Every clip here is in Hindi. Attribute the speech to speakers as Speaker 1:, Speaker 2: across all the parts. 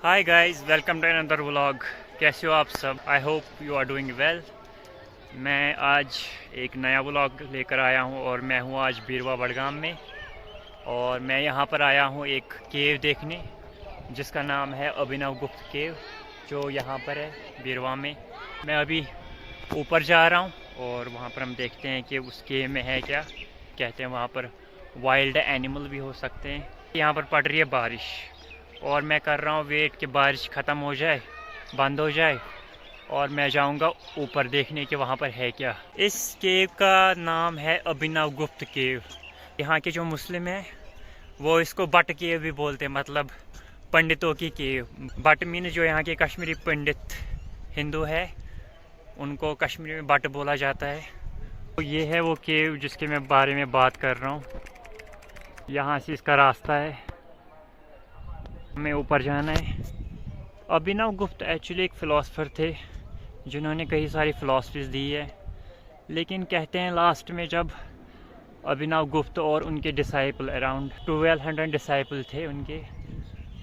Speaker 1: Hi guys, welcome to another vlog. कैसे हो आप सब? I hope you are doing well. मैं आज एक नया व्लॉग लेकर आया हूं और मैं हूं आज बीरवा बडगाम में। और मैं यहां पर आया हूं एक केव देखने जिसका नाम है अभिनव गुप्त केव, जो यहां पर है बीरवा में। मैं अभी ऊपर जा रहा हूं और वहां पर हम देखते हैं कि उस केव में है क्या। कहते हैं वहां पर वाइल्ड एनिमल भी हो सकते हैं। यहाँ पर पड़ रही है बारिश और मैं कर रहा हूँ वेट कि बारिश ख़त्म हो जाए, बंद हो जाए और मैं जाऊँगा ऊपर देखने के वहाँ पर है क्या। इस केव का नाम है अभिनव गुप्त केव। यहाँ के जो मुस्लिम हैं वो इसको बट केव भी बोलते हैं, मतलब पंडितों की केव। बट मीन जो यहाँ के कश्मीरी पंडित हिंदू है उनको कश्मीरी में बट बोला जाता है। तो ये है वो केव जिसके मैं बारे में बात कर रहा हूँ। यहाँ से इसका रास्ता है, हमें ऊपर जाना है। अभिनव गुप्त एक्चुअली एक फ़िलासफ़र थे जिन्होंने कई सारी फ़िलासफ़ीज़ दी है, लेकिन कहते हैं लास्ट में जब अभिनव गुप्त और उनके डिसाइपल अराउंड 1200 डिसाइपल थे उनके,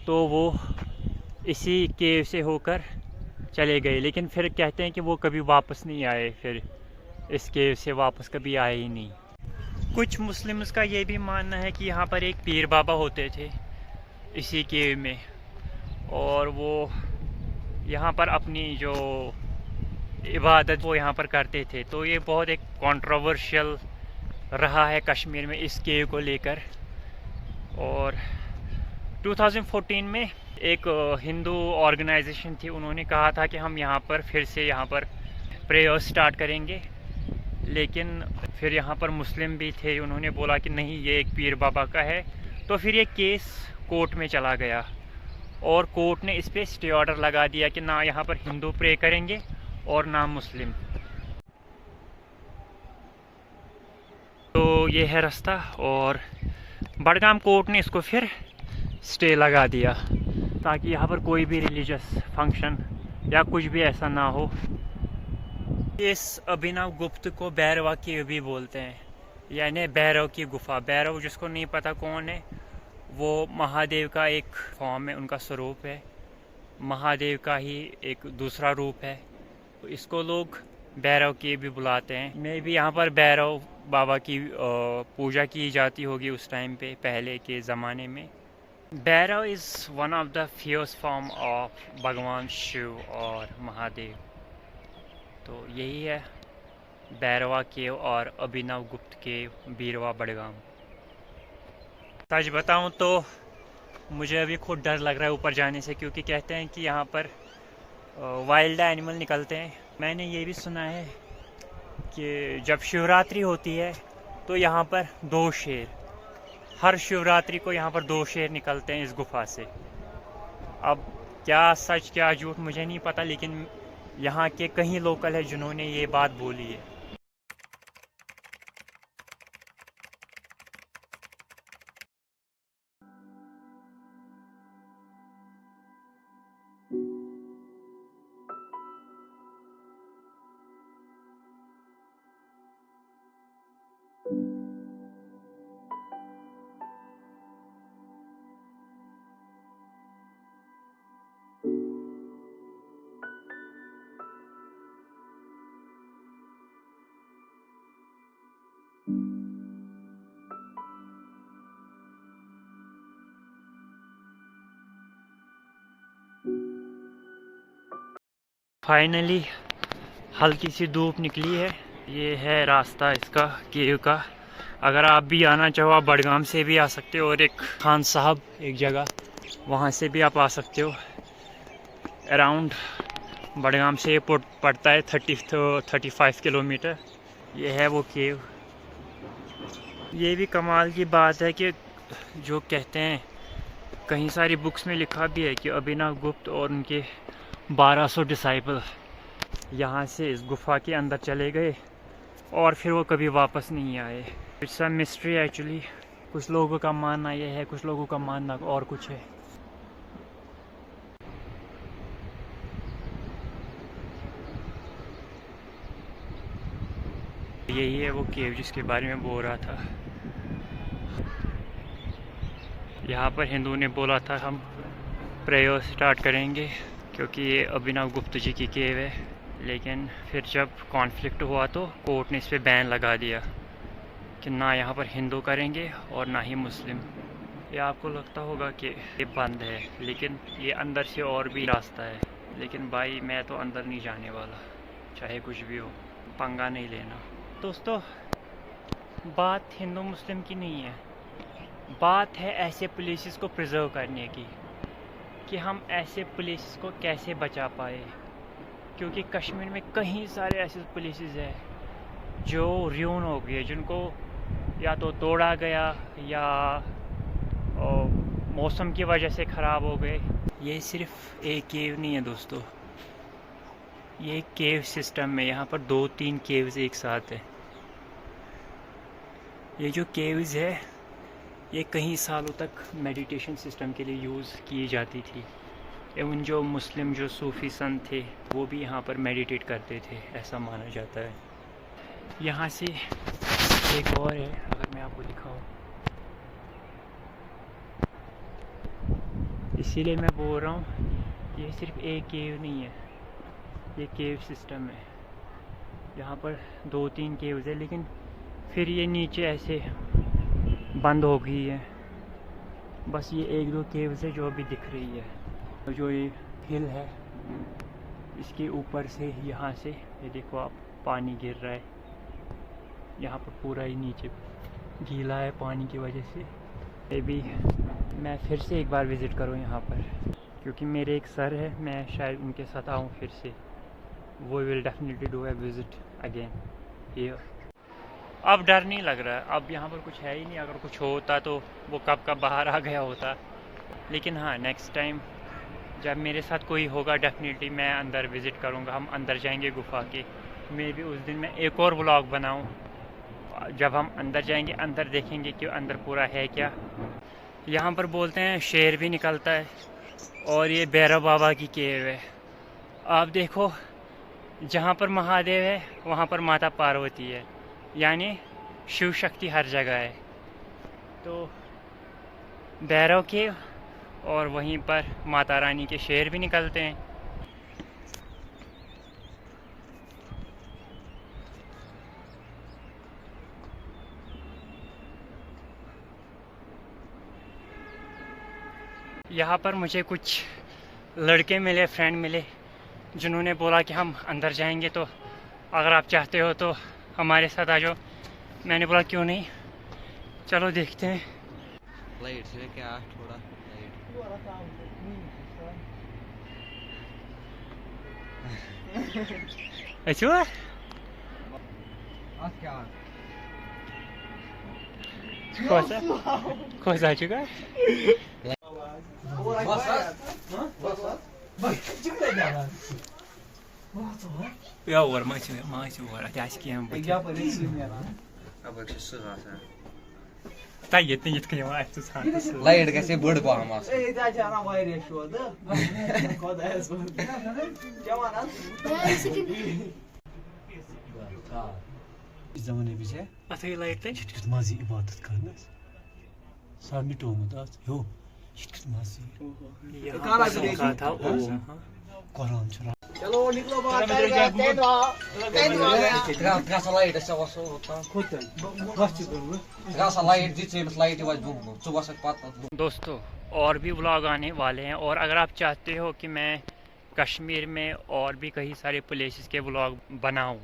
Speaker 1: तो वो इसी केव से होकर चले गए। लेकिन फिर कहते हैं कि वो कभी वापस नहीं आए, फिर इस केव से वापस कभी आए ही नहीं। कुछ मुस्लिम्स का ये भी मानना है कि यहाँ पर एक पीर बाबा होते थे इसी केव में, और वो यहाँ पर अपनी जो इबादत वो यहाँ पर करते थे। तो ये बहुत एक कंट्रोवर्शियल रहा है कश्मीर में इस केव को लेकर। और 2014 में एक हिंदू ऑर्गेनाइजेशन थी, उन्होंने कहा था कि हम यहाँ पर फिर से यहाँ पर प्रेयर स्टार्ट करेंगे, लेकिन फिर यहाँ पर मुस्लिम भी थे, उन्होंने बोला कि नहीं ये एक पीर बाबा का है। तो फिर ये केस कोर्ट में चला गया और कोर्ट ने इस पर स्टे ऑर्डर लगा दिया कि ना यहाँ पर हिंदू प्रे करेंगे और ना मुस्लिम। तो ये है रास्ता, और बडगाम कोर्ट ने इसको फिर स्टे लगा दिया ताकि यहाँ पर कोई भी रिलीजियस फंक्शन या कुछ भी ऐसा ना हो। इस अभिनव गुप्त को भैरवा केव भी बोलते हैं, यानी भैरव की गुफा। भैरव जिसको नहीं पता कौन है, वो महादेव का एक फॉर्म है, उनका स्वरूप है, महादेव का ही एक दूसरा रूप है। तो इसको लोग भैरव केव भी बुलाते हैं। मैं भी यहाँ पर भैरव बाबा की पूजा की जाती होगी उस टाइम पे, पहले के ज़माने में। Bhairav is one of the fierce form of भगवान शिव और महादेव। तो यही है भैरवा केव और अभिनव गुप्त केव, बीरवा बडगाम। सच बताऊं तो मुझे अभी खुद डर लग रहा है ऊपर जाने से, क्योंकि कहते हैं कि यहाँ पर वाइल्ड एनिमल निकलते हैं। मैंने ये भी सुना है कि जब शिवरात्रि होती है तो यहाँ पर 2 शेर, हर शिवरात्रि को यहाँ पर 2 शेर निकलते हैं इस गुफा से। अब क्या सच क्या झूठ मुझे नहीं पता, लेकिन यहाँ के कई लोकल है जिन्होंने ये बात बोली है। फाइनली हल्की सी धूप निकली है। ये है रास्ता इसका, केव का। अगर आप भी आना चाहो, आप बडगाम से भी आ सकते हो, और एक खान साहब एक जगह, वहाँ से भी आप आ सकते हो। अराउंड बडगाम से पड़ता है 35 किलोमीटर। ये है वो केव। ये भी कमाल की बात है कि जो कहते हैं, कहीं सारी बुक्स में लिखा भी है कि अभिनव गुप्त और उनके 1200 डिसाइपल यहाँ से इस गुफा के अंदर चले गए और फिर वो कभी वापस नहीं आए। It's a mystery actually. कुछ लोगों का मानना ये है, कुछ लोगों का मानना और कुछ है। यही है वो केव जिसके बारे में बोल रहा था। यहाँ पर हिंदू ने बोला था हम प्रेयर स्टार्ट करेंगे, क्योंकि ये अभिनव गुप्ता जी की केव है। लेकिन फिर जब कॉन्फ्लिक्ट हुआ तो कोर्ट ने इस पर बैन लगा दिया कि ना यहाँ पर हिंदू करेंगे और ना ही मुस्लिम। ये आपको लगता होगा कि ये बंद है, लेकिन ये अंदर से और भी रास्ता है। लेकिन भाई मैं तो अंदर नहीं जाने वाला, चाहे कुछ भी हो, पंगा नहीं लेना। दोस्तों, बात हिंदू मुस्लिम की नहीं है, बात है ऐसे प्लेसेस को प्रिजर्व करने की, कि हम ऐसे प्लेसेस को कैसे बचा पाए। क्योंकि कश्मीर में कई सारे ऐसे प्लेसेस हैं जो र्यून हो गए, जिनको या तो तोड़ा गया या मौसम की वजह से ख़राब हो गए। ये सिर्फ एक केव नहीं है दोस्तों, ये एक केव सिस्टम है। यहाँ पर 2-3 केव्स एक साथ है। ये जो केव्स है ये कई सालों तक मेडिटेशन सिस्टम के लिए यूज़ की जाती थी। एवं जो मुस्लिम जो सूफ़ी संत थे वो भी यहाँ पर मेडिटेट करते थे, ऐसा माना जाता है। यहाँ से एक और है, अगर मैं आपको दिखाऊं, इसीलिए मैं बोल रहा हूँ ये सिर्फ एक केव नहीं है, ये केव सिस्टम है। यहाँ पर 2-3 केव्स है, लेकिन फिर ये नीचे ऐसे बंद हो गई है। बस ये 1-2 केव्स है जो अभी दिख रही है। जो ये हिल है इसके ऊपर से, यहाँ से ये देखो आप, पानी गिर रहा है। यहाँ पर पूरा ही नीचे गीला है पानी की वजह से। ये भी मैं फिर से एक बार विज़िट करूँ यहाँ पर, क्योंकि मेरे एक सर है, मैं शायद उनके साथ आऊँ फिर से। वो will definitely do a visit again here. अब डर नहीं लग रहा है, अब यहाँ पर कुछ है ही नहीं। अगर कुछ होता तो वो कब का बाहर आ गया होता। लेकिन हाँ, नेक्स्ट टाइम जब मेरे साथ कोई होगा डेफिनेटली मैं अंदर विज़िट करूँगा। हम अंदर जाएंगे गुफा के। मे भी उस दिन मैं एक और व्लॉग बनाऊँ, जब हम अंदर जाएंगे, अंदर देखेंगे कि अंदर पूरा है क्या। यहाँ पर बोलते हैं शेर भी निकलता है। और ये भैरव बाबा की केव है। आप देखो, जहाँ पर महादेव है वहाँ पर माता पार्वती है, यानी शिव शक्ति हर जगह है। तो भैरव केव और वहीं पर माता रानी के शेर भी निकलते हैं। यहाँ पर मुझे कुछ लड़के मिले, फ्रेंड मिले, जिन्होंने बोला कि हम अंदर जाएंगे, तो अगर आप चाहते हो तो हमारे साथ आ जाओ। मैंने बोला क्यों नहीं, चलो देखते हैं।
Speaker 2: लाइट से क्या थोड़ा
Speaker 1: अच्छा खोज आ चुका या और माची और आज की हम ताई ये कहीं वहाँ तो साथ
Speaker 2: लाइट कैसे बड़ पाम आस
Speaker 3: ए ता जाना वायरे शोध खुदा है सो जवाना इस जमाने पीछे
Speaker 1: अथई लाइट थे
Speaker 3: कित माजी इबादत करना सबमिट होमत आज हो कित माजी
Speaker 1: काला का था वो
Speaker 3: कुरान चला
Speaker 2: चलो निकलो बाहर गया लाइट ऐसा वसो होता
Speaker 3: खुद बस करूँ
Speaker 2: गासा लाइट जिसे लाइट वाज सुबह से पाता।
Speaker 1: दोस्तों, और भी व्लॉग आने वाले हैं, और अगर आप चाहते हो कि मैं कश्मीर में और भी कई सारे प्लेसेस के व्लॉग बनाऊं,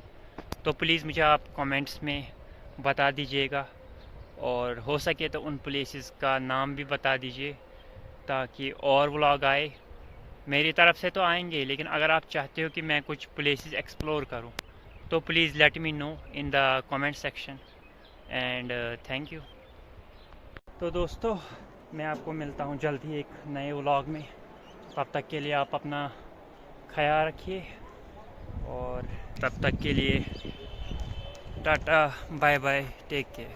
Speaker 1: तो प्लीज़ मुझे आप कमेंट्स में बता दीजिएगा। और हो सके तो उन प्लेसेस का नाम भी बता दीजिए, ताकि और व्लॉग आए। मेरी तरफ से तो आएंगे, लेकिन अगर आप चाहते हो कि मैं कुछ प्लेसेस एक्सप्लोर करूं, तो please let me know in the comment section. And thank you. तो दोस्तों, मैं आपको मिलता हूं जल्द ही एक नए व्लॉग में। तब तक के लिए आप अपना ख्याल रखिए, और तब तक के लिए tata, bye bye, take care.